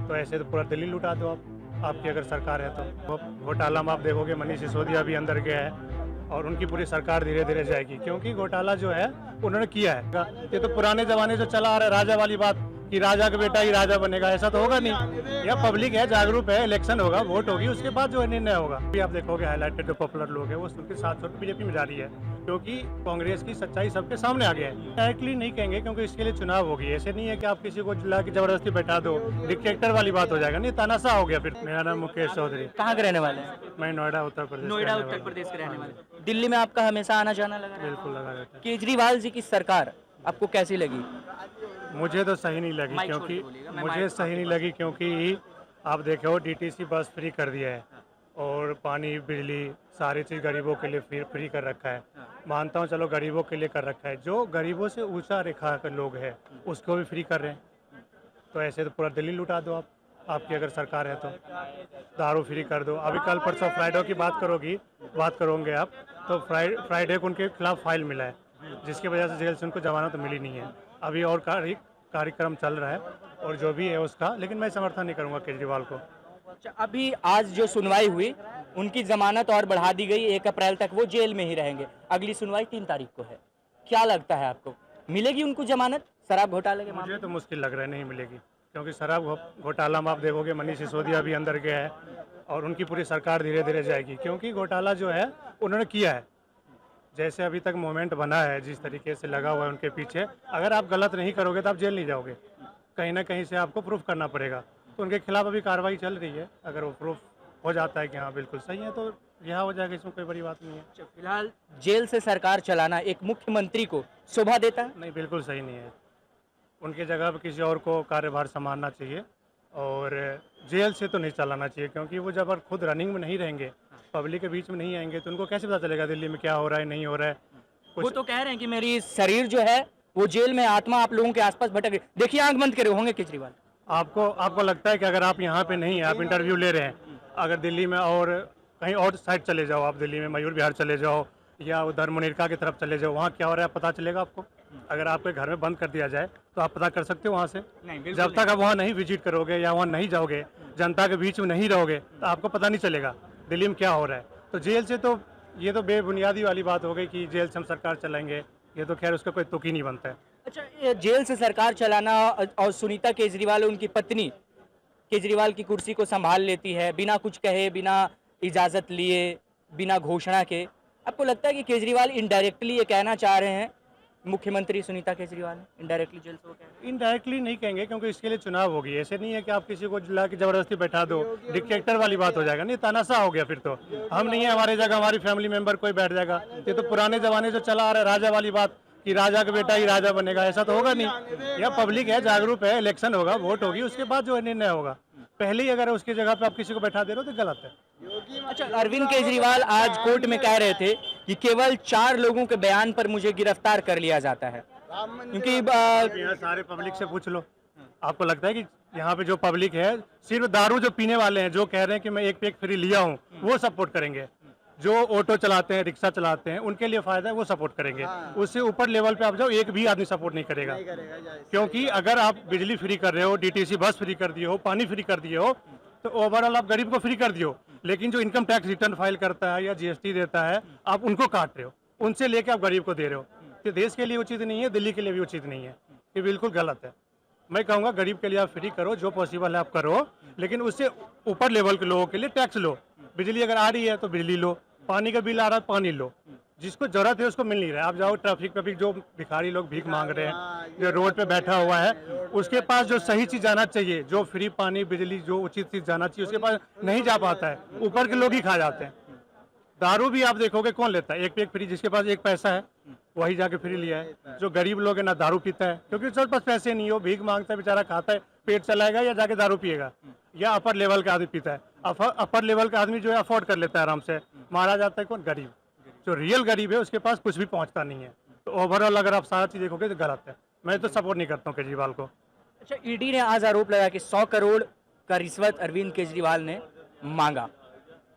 तो ऐसे तो पूरा दिल्ली लुटा दो आप, आपकी अगर सरकार है तो। घोटाला में आप देखोगे मनीष सिसोदिया भी अंदर गया है और उनकी पूरी सरकार धीरे धीरे जाएगी, क्योंकि घोटाला जो है उन्होंने किया है। ये तो पुराने जमाने से चला आ रहा है, राजा वाली बात कि राजा का बेटा ही राजा बनेगा, ऐसा तो होगा नहीं। यह पब्लिक है, जागरूक है, इलेक्शन होगा, वोट होगी, उसके बाद जो निर्णय होगा। अभी आप देखोगे हाईलाइटेड जो पॉपुलर लोग हैं वो उनके साथ छोड़ बीजेपी में जा रही है, क्योंकि कांग्रेस की सच्चाई सबके सामने आ गया है। डायरेक्टली नहीं कहेंगे क्योंकि इसके लिए चुनाव होगी, ऐसे नहीं है कि आप किसी को ला के जबरदस्ती बैठा दो, डिक्टेटर वाली बात हो जाएगा, नहीं तानाशाह हो गया फिर। मेरा नाम मुकेश चौधरी। कहाँ के रहने वाले हैं? मैं नोएडा उत्तर प्रदेश। नोएडा उत्तर प्रदेश के रहने वाले। दिल्ली में आपका हमेशा आना जाना लगा? बिल्कुल लगा रहता है। केजरीवाल जी की सरकार आपको कैसी लगी? मुझे तो सही नहीं लगी, क्योंकि मुझे सही नहीं लगी क्योंकि आप देखो डीटीसी बस फ्री कर दिया है और पानी बिजली सारी चीज़ गरीबों के लिए फ्री कर रखा है। मानता हूँ चलो गरीबों के लिए कर रखा है, जो गरीबों से ऊंचा रेखा के लोग हैं उसको भी फ्री कर रहे हैं। तो ऐसे तो पूरा दिल्ली लुटा दो आप, आपकी अगर सरकार है तो। दारू फ्री कर दो। अभी कल परसों फ्राइडे की बात करोगे आप, तो फ्राइडे को उनके खिलाफ फाइल मिला है, जिसकी वजह से जेल से उनको जमानत तो मिली नहीं है। अभी और कार्यक्रम चल रहा है और जो भी है उसका, लेकिन मैं समर्थन नहीं करूंगा केजरीवाल को। अच्छा, अभी आज जो सुनवाई हुई उनकी जमानत और बढ़ा दी गई, 1 अप्रैल तक वो जेल में ही रहेंगे। अगली सुनवाई 3 तारीख को है। क्या लगता है आपको, मिलेगी उनको जमानत शराब घोटाले के मामले? मुझे तो मुश्किल लग रहा है नहीं मिलेगी, क्योंकि शराब घोटाला में आप देखोगे मनीष सिसोदिया भी अंदर गया है और उनकी पूरी सरकार धीरे धीरे जाएगी, क्योंकि घोटाला जो है उन्होंने किया है। जैसे अभी तक मोमेंट बना है, जिस तरीके से लगा हुआ है उनके पीछे, अगर आप गलत नहीं करोगे तो आप जेल नहीं जाओगे, कहीं ना कहीं से आपको प्रूफ करना पड़ेगा। तो उनके खिलाफ अभी कार्रवाई चल रही है, अगर वो प्रूफ हो जाता है कि हाँ बिल्कुल सही है तो रिहा हो जाएगा, इसमें कोई बड़ी बात नहीं है। फिलहाल जेल से सरकार चलाना एक मुख्यमंत्री को शोभा देता है? नहीं, बिल्कुल सही नहीं है। उनकी जगह पर किसी और को कार्यभार संभालना चाहिए और जेल से तो नहीं चलाना चाहिए, क्योंकि वो जब खुद रनिंग में नहीं रहेंगे, पब्लिक के बीच में नहीं आएंगे, तो उनको कैसे पता चलेगा दिल्ली में क्या हो रहा है नहीं हो रहा है। वो तो कह रहे हैं कि मेरी शरीर जो है वो जेल में, आत्मा आप लोगों के आसपास भटक रही। देखिए आंख बंद करे होंगे केजरीवाल। आपको लगता है कि अगर आप यहाँ पे नहीं है, आप इंटरव्यू ले रहे हैं, अगर दिल्ली में और कहीं और साइड चले जाओ, आप दिल्ली में मयूर विहार चले जाओ या उधर मुनीरका की तरफ चले जाओ, वहाँ क्या हो रहा है पता चलेगा आपको? अगर आपके घर में बंद कर दिया जाए तो आप पता कर सकते हो वहाँ से? जब तक आप वहाँ नहीं विजिट करोगे या वहाँ नहीं जाओगे, जनता के बीच में नहीं रहोगे, तो आपको पता नहीं चलेगा दिल्ली में क्या हो रहा है। तो जेल से तो ये तो बेबुनियादी वाली बात हो गई कि जेल से हम सरकार चलाएंगे, ये तो खैर उसका कोई तुक ही नहीं बनता है। अच्छा, ये जेल से सरकार चलाना और सुनीता केजरीवाल उनकी पत्नी केजरीवाल की कुर्सी को संभाल लेती है बिना कुछ कहे, बिना इजाजत लिए, बिना घोषणा के। आपको लगता है कि केजरीवाल इनडायरेक्टली ये कहना चाह रहे हैं, मुख्यमंत्री सुनीता केजरीवाल इनडायरेक्टली जेल से वो कह रहे हैं? इनडायरेक्टली नहीं कहेंगे, क्योंकि इसके लिए चुनाव होगी, ऐसे नहीं है कि आप किसी को ला के जबरदस्ती बैठा दो, डिक्टेटर वाली बात हो जाएगा, नहीं तानाशाह हो गया फिर तो। हम नहीं है, हमारी जगह हमारी फैमिली मेंबर कोई बैठ जाएगा, ये तो पुराने जमाने से चला आ रहा है, राजा वाली बात कि राजा का बेटा ही राजा बनेगा, ऐसा तो होगा नहीं। यह पब्लिक है, जागरूक है, इलेक्शन होगा, वोट होगी, उसके बाद जो निर्णय होगा। पहले ही अगर उसकी जगह पे आप किसी को बैठा दे रहे हो तो गलत है। अच्छा, अरविंद केजरीवाल आज कोर्ट में कह रहे थे कि केवल 4 लोगों के बयान पर मुझे गिरफ्तार कर लिया जाता है, क्योंकि यहाँ सारे पब्लिक से पूछ लो, आपको लगता है कि यहाँ पे जो पब्लिक है, सिर्फ दारू जो पीने वाले हैं, जो कह रहे हैं कि मैं एक पे एक फ्री लिया हूँ, वो सपोर्ट करेंगे। जो ऑटो चलाते हैं, रिक्शा चलाते हैं, उनके लिए फायदा है, वो सपोर्ट करेंगे। उससे ऊपर लेवल पे आप जाओ, एक भी आदमी सपोर्ट नहीं करेगा। क्योंकि अगर आप बिजली फ्री कर रहे हो, डीटीसी बस फ्री कर दिए हो, पानी फ्री कर दिए हो, तो ओवरऑल आप गरीब को फ्री कर दियो, लेकिन जो इनकम टैक्स रिटर्न फाइल करता है या जीएसटी देता है, आप उनको काट रहे हो, उनसे लेके आप गरीब को दे रहे हो। तो देश के लिए उचित नहीं है, दिल्ली के लिए भी उचित नहीं है, ये बिल्कुल गलत है। मैं कहूँगा गरीब के लिए आप फ्री करो, जो पॉसिबल है आप करो, लेकिन उससे ऊपर लेवल के लोगों के लिए टैक्स लो। बिजली अगर आ रही है तो बिजली लो, पानी का बिल आ रहा है पानी लो, जिसको जरूरत है उसको मिल नहीं रहा है। आप जाओ ट्रैफिक पे भी, जो भिखारी लोग भीख मांग रहे हैं, जो रोड पे बैठा हुआ है, उसके पास जो सही चीज जाना चाहिए, जो फ्री पानी बिजली जो उचित चीज जाना चाहिए, उसके पास नहीं जा पाता है, ऊपर के लोग ही खा जाते हैं। दारू भी आप देखोगे कौन लेता है, एक पे एक फ्री, जिसके पास एक पैसा है वही जाके फ्री लिया है। जो गरीब लोग है ना दारू पीता है, क्योंकि उसके पास पैसे नहीं हो, भीख मांगता है बेचारा, खाता है, पेट चलाएगा या जाके दारू पिएगा, या अपर लेवल का आदमी पीता है। अपर लेवल का आदमी जो है अफोर्ड कर लेता है आराम से, मारा जाता है कौन? गरीब। जो रियल गरीब है उसके पास कुछ भी पहुंचता नहीं है। तो ओवरऑल अगर आप सारा चीज देखोगे तो गलत है, मैं तो सपोर्ट नहीं करता हूँ केजरीवाल को। अच्छा, ईडी ने आज आरोप लगाया कि 100 करोड़ का रिश्वत अरविंद केजरीवाल ने मांगा।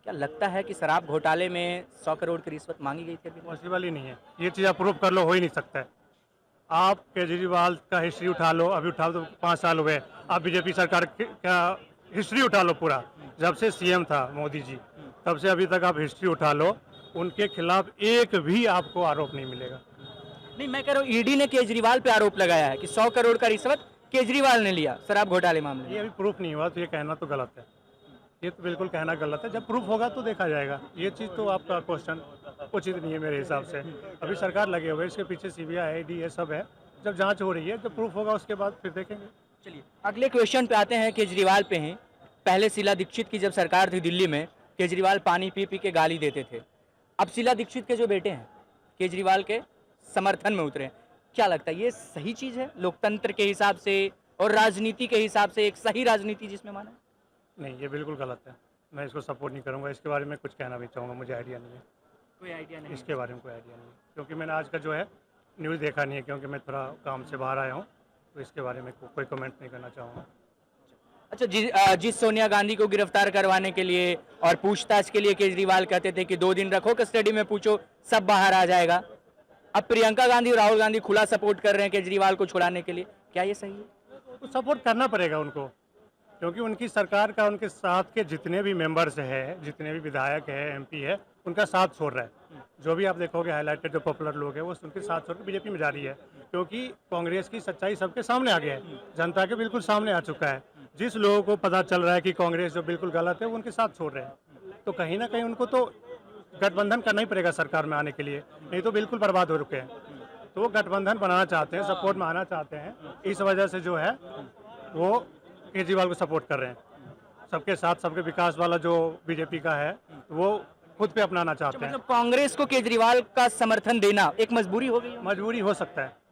क्या लगता है कि शराब घोटाले में 100 करोड़ की रिश्वत मांगी गई थी? पॉसिबल ही नहीं है, ये चीज़ आप प्रूव कर लो, हो ही नहीं सकता है। आप केजरीवाल का हिस्ट्री उठा लो, अभी उठा तो 5 साल हुए। आप बीजेपी सरकार का हिस्ट्री उठा लो पूरा, जब से सीएम था मोदी जी, तब से अभी तक आप हिस्ट्री उठा लो, उनके खिलाफ एक भी आपको आरोप नहीं मिलेगा। नहीं, मैं कह रहा हूँ ईडी ने केजरीवाल पे आरोप लगाया है कि 100 करोड़ का रिश्वत केजरीवाल ने लिया शराब घोटाले मामले में। ये अभी प्रूफ नहीं हुआ, तो ये कहना तो गलत है। ये तो बिल्कुल कहना गलत है। जब प्रूफ होगा तो देखा जाएगा। ये चीज़ तो आपका क्वेश्चन उचित नहीं है मेरे हिसाब से। अभी सरकार लगे हुए, इसके पीछे सीबीआई ईडी ये सब है। जब जांच हो रही है, जब प्रूफ होगा उसके बाद फिर देखेंगे। चलिए अगले क्वेश्चन पे आते हैं, केजरीवाल पे हैं। पहले शीला दीक्षित की जब सरकार थी दिल्ली में, केजरीवाल पानी पी पी के गाली देते थे। अब शीला दीक्षित के जो बेटे हैं केजरीवाल के समर्थन में उतरे हैं। क्या लगता है ये सही चीज़ है लोकतंत्र के हिसाब से और राजनीति के हिसाब से, एक सही राजनीति जिसमें माना है? नहीं, ये बिल्कुल गलत है। मैं इसको सपोर्ट नहीं करूँगा। इसके बारे में कुछ कहना भी चाहूँगा, मुझे आइडिया नहीं है। कोई आइडिया नहीं। इसके बारे में कोई आइडिया नहीं है, क्योंकि मैंने आज का जो है न्यूज़ देखा नहीं है, क्योंकि मैं थोड़ा काम से बाहर आया हूँ। तो इसके बारे में कोई कमेंट नहीं करना चाहूँगा। अच्छा, जिस सोनिया गांधी को गिरफ्तार करवाने के लिए और पूछताछ के लिए केजरीवाल कहते थे कि 2 दिन रखो कस्टडी में, पूछो सब बाहर आ जाएगा। अब प्रियंका गांधी और राहुल गांधी खुला सपोर्ट कर रहे हैं केजरीवाल को छुड़ाने के लिए। क्या ये सही है? तो सपोर्ट करना पड़ेगा उनको, क्योंकि उनकी सरकार का उनके साथ के जितने भी मेंबर्स हैं, जितने भी विधायक है, एमपी है, उनका साथ छोड़ रहा है। जो भी आप देखोगे हाईलाइटेड जो पॉपुलर लोग हैं, वो उनके साथ छोड़ के बीजेपी में जा रही है, क्योंकि कांग्रेस की सच्चाई सबके सामने आ गया है, जनता के बिल्कुल सामने आ चुका है। जिस लोगों को पता चल रहा है कि कांग्रेस जो बिल्कुल गलत है, वो उनके साथ छोड़ रहे हैं। तो कहीं ना कहीं उनको तो गठबंधन करना ही पड़ेगा सरकार में आने के लिए, नहीं तो बिल्कुल बर्बाद हो रुके हैं। तो वो गठबंधन बनाना चाहते हैं, सपोर्ट में आना चाहते हैं, इस वजह से जो है वो केजरीवाल को सपोर्ट कर रहे हैं। सबके साथ सबके विकास वाला जो बीजेपी का है, वो खुद पे अपनाना चाहते हैं। मतलब कांग्रेस को केजरीवाल का समर्थन देना एक मजबूरी हो गई है? मजबूरी हो सकता है,